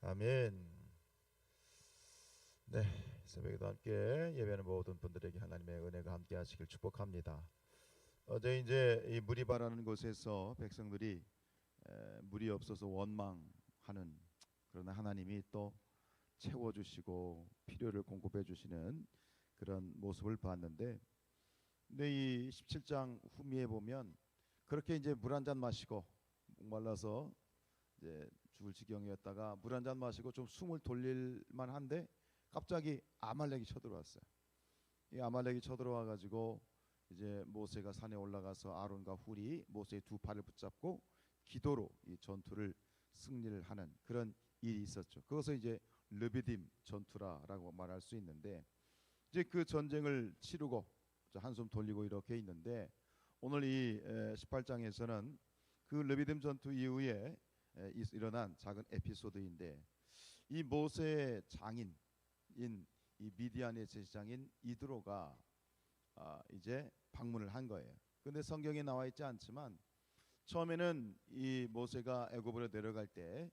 아멘. 네, 새벽에도 함께 예배하는 모든 분들에게 하나님의 은혜가 함께 하시길 축복합니다. 어제 이제 이 물이 바라는 곳에서 백성들이 물이 없어서 원망하는, 그러나 하나님이 또 채워주시고 필요를 공급해 주시는 그런 모습을 봤는데, 근데 이 17장 후미에 보면 그렇게 이제 물 한 잔 마시고 목말라서 이제 죽을 지경이었다가 물 한 잔 마시고 좀 숨을 돌릴 만한데 갑자기 아말렉이 쳐들어왔어요. 이 아말렉이 쳐들어와 가지고 이제 모세가 산에 올라가서 아론과 훌이 모세의 두 팔을 붙잡고 기도로 이 전투를 승리를 하는 그런 일이 있었죠. 그것을 이제 르비딤 전투라라고 말할 수 있는데, 이제 그 전쟁을 치르고 한숨 돌리고 이렇게 있는데, 오늘 이 18장에서는 그 르비딤 전투 이후에 일어난 작은 에피소드인데, 이 모세의 장인인 이 미디안의 제사장인 이드로가 이제 방문을 한 거예요. 근데 성경에 나와 있지 않지만 처음에는 이 모세가 애굽으로 내려갈 때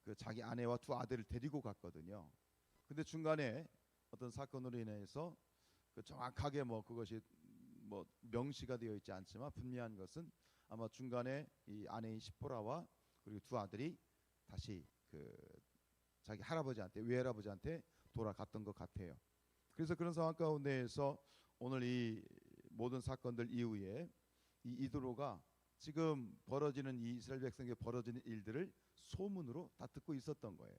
그 자기 아내와 두 아들을 데리고 갔거든요. 근데 중간에 어떤 사건으로 인해서 그 정확하게 뭐 그것이 뭐 명시가 되어 있지 않지만 분명한 것은 아마 중간에 이 아내인 시보라와 그리고 두 아들이 다시 그 자기 할아버지한테, 외할아버지한테 돌아갔던 것 같아요. 그래서 그런 상황 가운데에서 오늘 이 모든 사건들 이후에 이 이드로가 지금 벌어지는 이 이스라엘 백성에게 벌어지는 일들을 소문으로 다 듣고 있었던 거예요.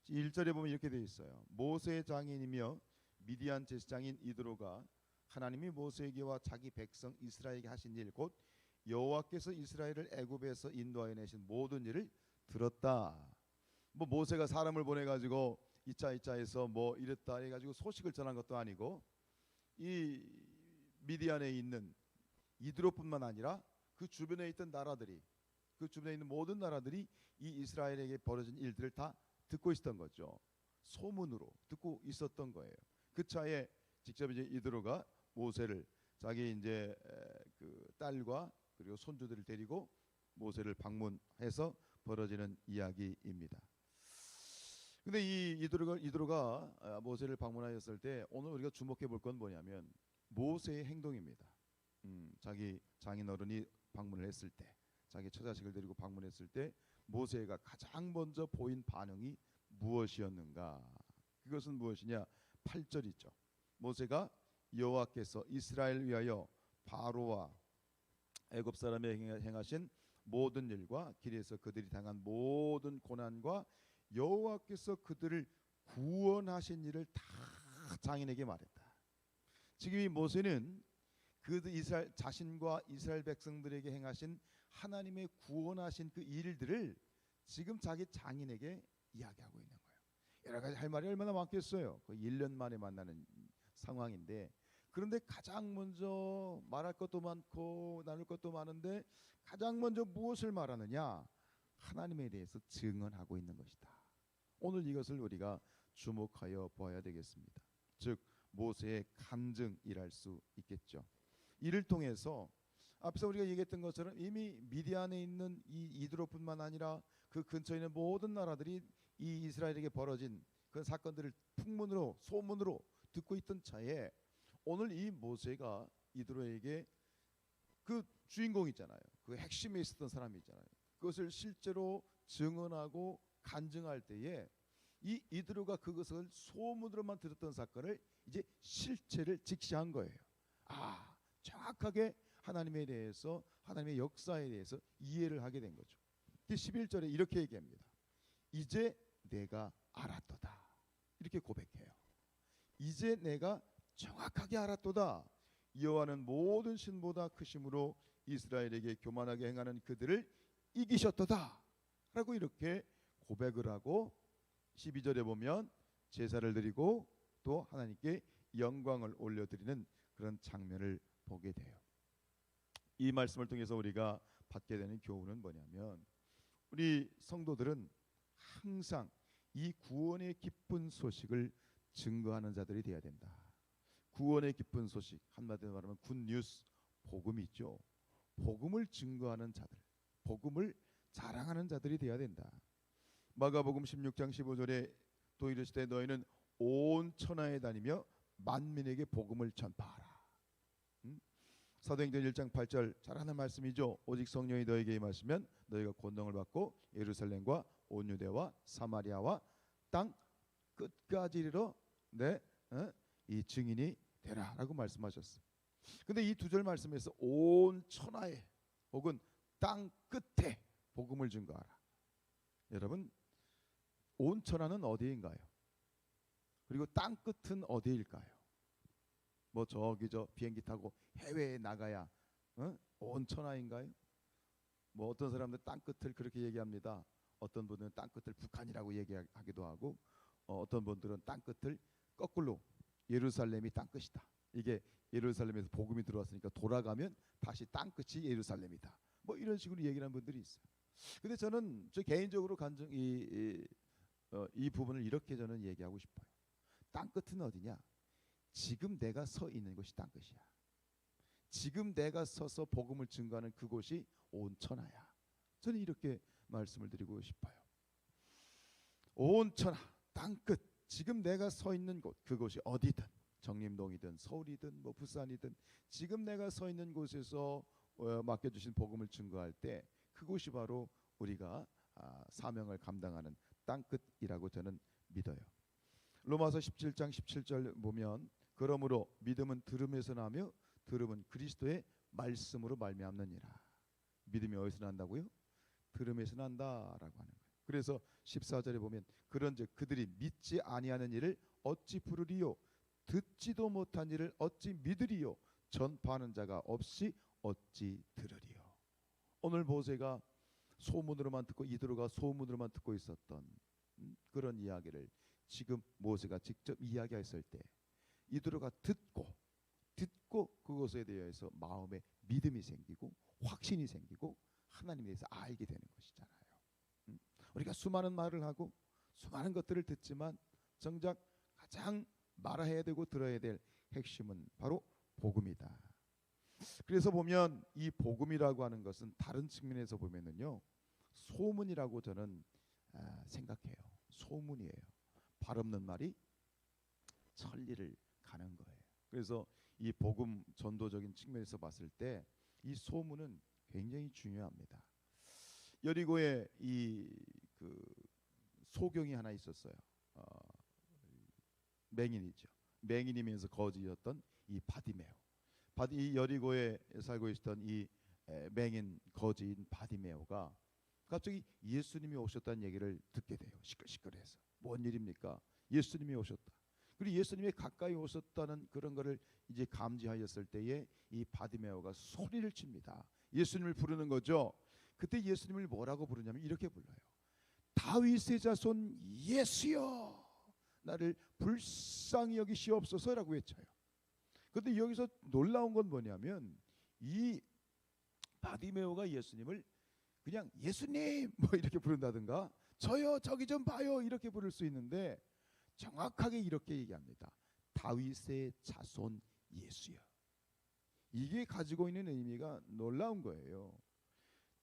1절에 보면 이렇게 되어 있어요. 모세의 장인이며 미디안 제사장인 이드로가 하나님이 모세에게와 자기 백성 이스라엘에게 하신 일, 곧 여호와께서 이스라엘을 애굽에서 인도하여 내신 모든 일을 들었다. 뭐 모세가 사람을 보내 가지고 이짜이짜해서 뭐 이랬다 해 가지고 소식을 전한 것도 아니고, 이 미디안에 있는 이드로뿐만 아니라 그 주변에 있던 나라들이, 그 주변에 있는 모든 나라들이 이 이스라엘에게 벌어진 일들을 다 듣고 있었던 거죠. 소문으로 듣고 있었던 거예요. 그 차에 직접 이제 이드로가 모세를 자기 이제 그 딸과 그리고 손주들을 데리고 모세를 방문해서 벌어지는 이야기입니다. 근데 이 이드로가 모세를 방문하였을 때 오늘 우리가 주목해 볼 건 뭐냐면 모세의 행동입니다. 자기 장인어른이 방문을 했을 때, 자기 처자식을 데리고 방문했을 때 모세가 가장 먼저 보인 반응이 무엇이었는가? 그것은 무엇이냐? 8절이죠. 모세가 여호와께서 이스라엘을 위하여 바로와 애굽 사람에 행하신 모든 일과 길에서 그들이 당한 모든 고난과 여호와께서 그들을 구원하신 일을 다 장인에게 말했다. 지금 이 모세는 그 이스라엘 자신과 이스라엘 백성들에게 행하신 하나님의 구원하신 그 일들을 지금 자기 장인에게 이야기하고 있는 거예요. 여러 가지 할 말이 얼마나 많겠어요. 그 1년 만에 만나는 상황인데, 그런데 가장 먼저 말할 것도 많고 나눌 것도 많은데 가장 먼저 무엇을 말하느냐? 하나님에 대해서 증언하고 있는 것이다. 오늘 이것을 우리가 주목하여 보아야 되겠습니다. 즉 모세의 간증이랄 수 있겠죠. 이를 통해서 앞서 우리가 얘기했던 것처럼 이미 미디안에 있는 이 이드로뿐만 아니라 그 근처에 있는 모든 나라들이 이 이스라엘에게 벌어진 그 사건들을 풍문으로, 소문으로 듣고 있던 차에 오늘 이 모세가 이드로에게 그 주인공 있잖아요. 그 핵심에 있었던 사람이 있잖아요. 그것을 실제로 증언하고 간증할 때에 이 이드로가 그것을 소문으로만 들었던 사건을 이제 실체를 직시한 거예요. 정확하게 하나님에 대해서, 하나님의 역사에 대해서 이해를 하게 된 거죠. 11절에 이렇게 얘기합니다. 이제 내가 알았도다. 이렇게 고백해요. 이제 내가 정확하게 알았도다. 여호와는 모든 신보다 크심으로 이스라엘에게 교만하게 행하는 그들을 이기셨도다 라고 이렇게 고백을 하고 12절에 보면 제사를 드리고 또 하나님께 영광을 올려드리는 그런 장면을 보게 돼요. 이 말씀을 통해서 우리가 받게 되는 교훈은 뭐냐면, 우리 성도들은 항상 이 구원의 기쁜 소식을 증거하는 자들이 되어야 된다. 구원의 기쁜 소식, 한마디로 말하면 굿뉴스, 복음이 있죠. 복음을 증거하는 자들, 복음을 자랑하는 자들이 되어야 된다. 마가복음 16장 15절에 또 이르시되 너희는 온 천하에 다니며 만민에게 복음을 전파하라. 사도행전 1장 8절 잘 아는 말씀이죠. 오직 성령이 너희에게 임하시면 너희가 권능을 받고 예루살렘과 온 유대와 사마리아와 땅 끝까지 이르러 이 증인이 되라라고 말씀하셨어요. 근데 이 두 절 말씀에서 온 천하에 혹은 땅 끝에 복음을 증거하라. 여러분, 온 천하는 어디인가요? 그리고 땅 끝은 어디일까요? 뭐 저기 저 비행기 타고 해외에 나가야 온 천하인가요? 뭐 어떤 사람들 땅 끝을 그렇게 얘기합니다. 어떤 분들은 땅 끝을 북한이라고 얘기하기도 하고, 어떤 분들은 땅 끝을 거꾸로 예루살렘이 땅 끝이다. 이게 예루살렘에서 복음이 들어왔으니까 돌아가면 다시 땅 끝이 예루살렘이다. 뭐 이런 식으로 얘기하는 분들이 있어요. 근데 저는 저 개인적으로 이 부분을 이렇게 저는 얘기하고 싶어요. 땅 끝은 어디냐? 지금 내가 서 있는 곳이 땅 끝이야. 지금 내가 서서 복음을 증거하는 그곳이 온 천하야. 저는 이렇게 말씀을 드리고 싶어요. 온 천하, 땅 끝. 지금 내가 서 있는 곳, 그곳이 어디든, 정림동이든 서울이든 뭐 부산이든, 지금 내가 서 있는 곳에서 맡겨주신 복음을 증거할 때 그곳이 바로 우리가 사명을 감당하는 땅 끝이라고 저는 믿어요. 로마서 17장 17절 보면 그러므로 믿음은 들음에서 나며 들음은 그리스도의 말씀으로 말미암느니라. 믿음이 어디서 난다고요? 들음에서 난다라고 하는 거예요. 그래서 14절에 보면 그런즉 그들이 믿지 아니하는 일을 어찌 부르리요? 듣지도 못한 일을 어찌 믿으리요? 전파하는 자가 없이 어찌 들으리요? 오늘 모세가 소문으로만 듣고 이드로가 소문으로만 듣고 있었던 그런 이야기를 지금 모세가 직접 이야기했을 때 이드로가 듣고 그것에 대해서 마음에 믿음이 생기고 확신이 생기고 하나님에 대해서 알게 되는 것이잖아요. 우리가 수많은 말을 하고 수많은 것들을 듣지만 정작 가장 말해야 되고 들어야 될 핵심은 바로 복음이다. 그래서 보면 이 복음이라고 하는 것은 다른 측면에서 보면은요, 소문이라고 저는 생각해요. 소문이에요. 발 없는 말이 천리를 가는 거예요. 그래서 이 복음 전도적인 측면에서 봤을 때 이 소문은 굉장히 중요합니다. 여리고에 그 소경이 하나 있었어요. 맹인이죠. 맹인이면서 거지였던 이 바디메오. 이 여리고에 살고 있었던 이 맹인 거지인 바디메오가 갑자기 예수님이 오셨다는 얘기를 듣게 돼요. 시끌시끌해서. 뭔 일입니까? 예수님이 오셨다. 그리고 예수님이 가까이 오셨다는 그런 거를 이제 감지하였을 때에 이 바디메오가 소리를 칩니다. 예수님을 부르는 거죠. 그때 예수님을 뭐라고 부르냐면 이렇게 불러요. 다윗의 자손 예수여, 나를 불쌍히 여기시옵소서라고 외쳐요. 그런데 여기서 놀라운 건 뭐냐면 이 바디메오가 예수님을 그냥 예수님 뭐 이렇게 부른다든가 저요 저기 좀 봐요 이렇게 부를 수 있는데 정확하게 이렇게 얘기합니다. 다윗의 자손 예수여. 이게 가지고 있는 의미가 놀라운 거예요.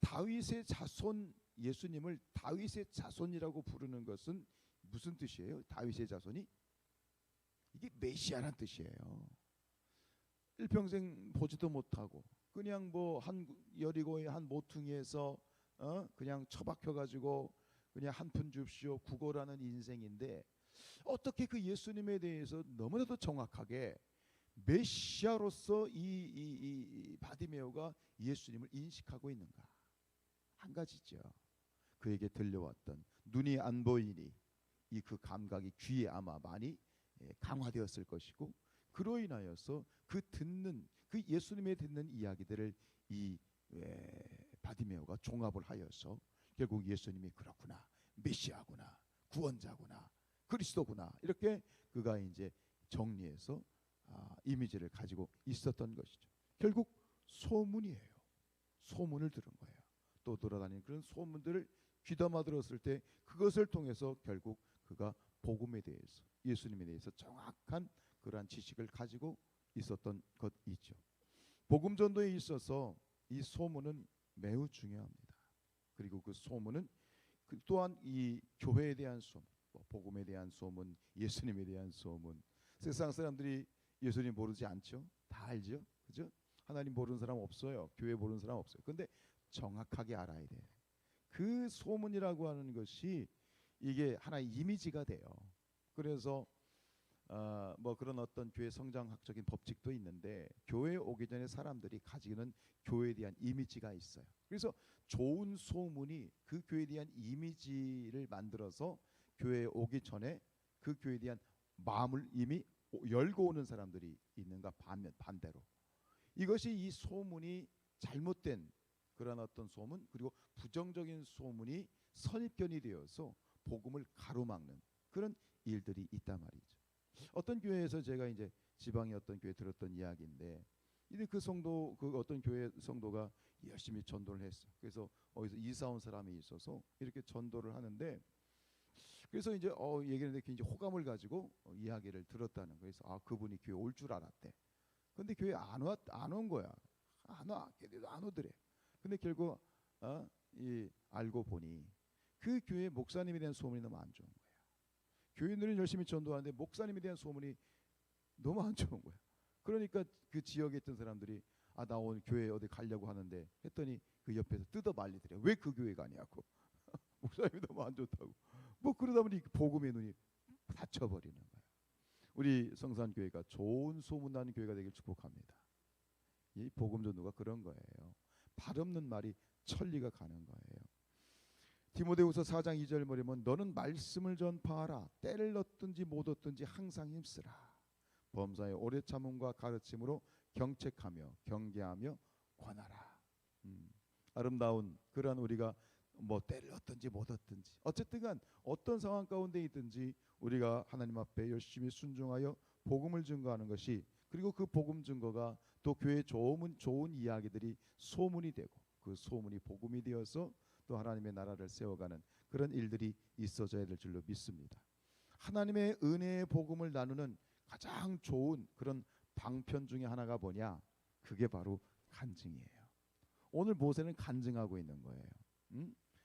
다윗의 자손 예수님을 다윗의 자손이라고 부르는 것은 무슨 뜻이에요? 다윗의 자손이 이게 메시아란 뜻이에요. 일평생 보지도 못하고 그냥 뭐 한 여리고의 한 모퉁이에서 그냥 처박혀 가지고 그냥 한 푼 줍시오 구걸하는 인생인데 어떻게 그 예수님에 대해서 너무나도 정확하게 메시아로서 이 바디메오가 예수님을 인식하고 있는가? 한 가지죠. 그에게 들려왔던 눈이 안 보이니 이 그 감각이 귀에 아마 많이 강화되었을 것이고 그로 인하여서 그 예수님의 듣는 이야기들을 이 바디메오가 종합을 하여서 결국 예수님이 그렇구나, 메시아구나, 구원자구나, 그리스도구나 이렇게 그가 이제 정리해서 이미지를 가지고 있었던 것이죠. 결국 소문이에요. 소문을 들은 거예요. 또 돌아다니는 그런 소문들을 귀담아 들었을 때 그것을 통해서 결국 그가 복음에 대해서 예수님에 대해서 정확한 그러한 지식을 가지고 있었던 것이죠. 복음 전도에 있어서 이 소문은 매우 중요합니다. 그리고 그 소문은 또한 이 교회에 대한 소문, 복음에 대한 소문, 예수님에 대한 소문. 세상 사람들이 예수님 모르지 않죠? 다 알죠? 그죠? 하나님 모르는 사람 없어요. 교회 모르는 사람 없어요. 근데 정확하게 알아야 돼. 그 소문이라고 하는 것이 이게 하나의 이미지가 돼요. 그래서 뭐 그런 어떤 교회 성장학적인 법칙도 있는데, 교회에 오기 전에 사람들이 가지는 교회에 대한 이미지가 있어요. 그래서 좋은 소문이 그 교회에 대한 이미지를 만들어서 교회에 오기 전에 그 교회에 대한 마음을 이미 열고 오는 사람들이 있는가 반대로, 이것이 이 소문이 잘못된 그런 어떤 소문, 그리고 부정적인 소문이 선입견이 되어서 복음을 가로막는 그런 일들이 있단 말이죠. 어떤 교회에서 제가 이제 지방의 어떤 교회 들었던 이야기인데, 이제 그 성도, 그 어떤 교회 성도가 열심히 전도를 했어. 그래서 어디서 이사 온 사람이 있어서 이렇게 전도를 하는데, 그래서 이제 얘기하는데 굉장히 호감을 가지고 이야기를 들었다는 거예요. 그래서 그분이 교회 올 줄 알았대. 근데 교회 안 온 거야. 안 와. 걔네도 안 오더래. 근데 결국 알고 보니 그 교회 목사님에 대한 소문이 너무 안 좋은 거야. 교인들은 열심히 전도하는데 목사님에 대한 소문이 너무 안 좋은 거야. 그러니까 그 지역에 있던 사람들이 나 오늘 교회 어디 가려고 하는데 했더니 그 옆에서 뜯어 말리더래. 왜 그 교회 가냐고. 목사님이 너무 안 좋다고. 뭐 그러다 보니 복음의 눈이 닫혀버리는 거야. 우리 성산교회가 좋은 소문나는 교회가 되길 축복합니다. 이 복음 전도가 그런 거예요. 발 없는 말이 천리가 가는 거예요. 디모데후서 4장 2절 보면 너는 말씀을 전파하라. 때를 얻든지 못 얻든지 항상 힘쓰라. 범사에 오래 참음과 가르침으로 경책하며 경계하며 권하라. 아름다운 그러한 우리가 뭐 때를 얻든지 못 얻든지 어쨌든 간 어떤 상황 가운데 있든지 우리가 하나님 앞에 열심히 순종하여 복음을 증거하는 것이, 그리고 그 복음 증거가 또 교회의 좋은 이야기들이 소문이 되고 그 소문이 복음이 되어서 또 하나님의 나라를 세워가는 그런 일들이 있어져야 될 줄로 믿습니다. 하나님의 은혜의 복음을 나누는 가장 좋은 그런 방편 중에 하나가 뭐냐? 그게 바로 간증이에요. 오늘 모세는 간증하고 있는 거예요.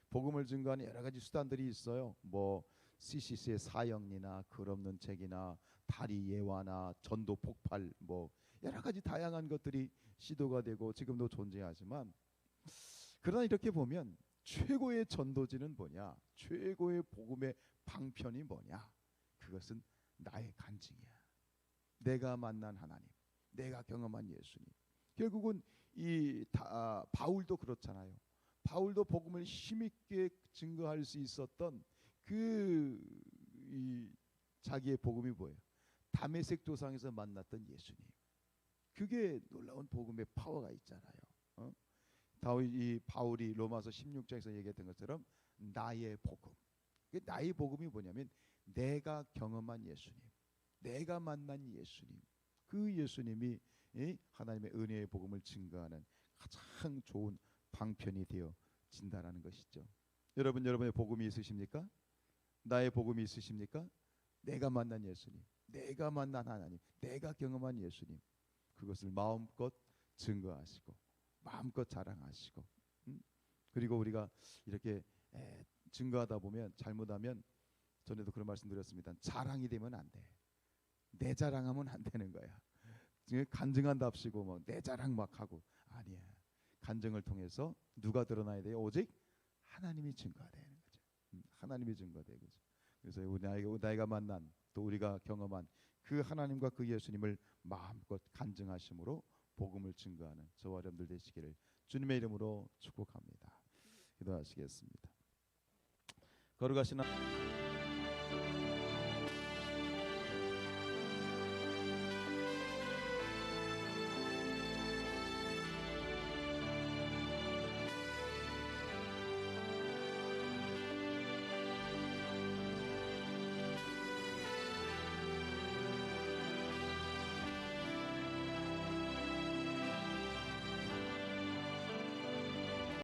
복음을 증거하는 여러 가지 수단들이 있어요. 뭐 CCC의 사형리나 글 없는 책이나 다리 예화나 전도 폭발, 뭐 여러 가지 다양한 것들이 시도가 되고 지금도 존재하지만, 그러나 이렇게 보면 최고의 전도지는 뭐냐? 최고의 복음의 방편이 뭐냐? 그것은 나의 간증이야. 내가 만난 하나님, 내가 경험한 예수님. 결국은 바울도 그렇잖아요. 바울도 복음을 힘있게 증거할 수 있었던 자기의 복음이 뭐예요? 다메섹 도상에서 만났던 예수님. 그게 놀라운 복음의 파워가 있잖아요. 바울이 로마서 16장에서 얘기했던 것처럼 나의 복음. 나의 복음이 뭐냐면 내가 경험한 예수님, 내가 만난 예수님, 그 예수님이 하나님의 은혜의 복음을 증거하는 가장 좋은 방편이 되어진다라는 것이죠. 여러분의 복음이 있으십니까? 나의 복음이 있으십니까? 내가 만난 예수님, 내가 만난 하나님, 내가 경험한 예수님, 그것을 마음껏 증거하시고 마음껏 자랑하시고, 그리고 우리가 이렇게 증거하다 보면 잘못하면, 전에도 그런 말씀드렸습니다. 자랑이 되면 안 돼. 내 자랑하면 안 되는 거야. 간증한답시고 뭐 내 자랑 막 하고, 아니야. 간증을 통해서 누가 드러나야 돼요? 오직 하나님이 증거가 되는 거죠. 하나님이 증거되는 거죠. 그래서 나이가 만난, 또 우리가 경험한 그 하나님과 그 예수님을 마음껏 간증하심으로 복음을 증거하는 저와 여러분들 되시기를 주님의 이름으로 축복합니다. 기도하시겠습니다. 걸어가시나